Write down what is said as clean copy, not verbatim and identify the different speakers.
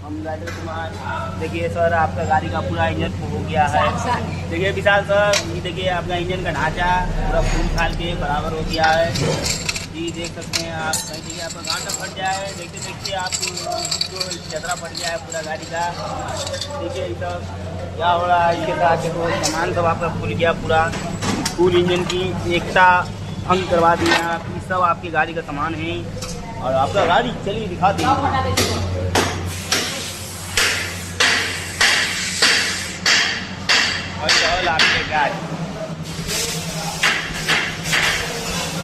Speaker 1: हम राजेंद्र कुमार। देखिए सर, आपका गाड़ी का पूरा इंजन हो गया है। देखिए विशाल सर, ये देखिए आपका इंजन का ढांचा पूरा फूल फाल के बराबर हो गया है। जी देख सकते हैं आप, कहीं देखिए आपका घाटा फट गया है। देखते देखिए आप जो चदरा फट गया है पूरा गाड़ी का। देखिए ये सब क्या हो रहा है इसके साथ, देखो सामान सब आपका खुल गया पूरा। फुल इंजन की एकता भंग करवा दिए आप। ये सब आपकी गाड़ी का सामान है। और आपका गाड़ी चलिए दिखा दीजिए।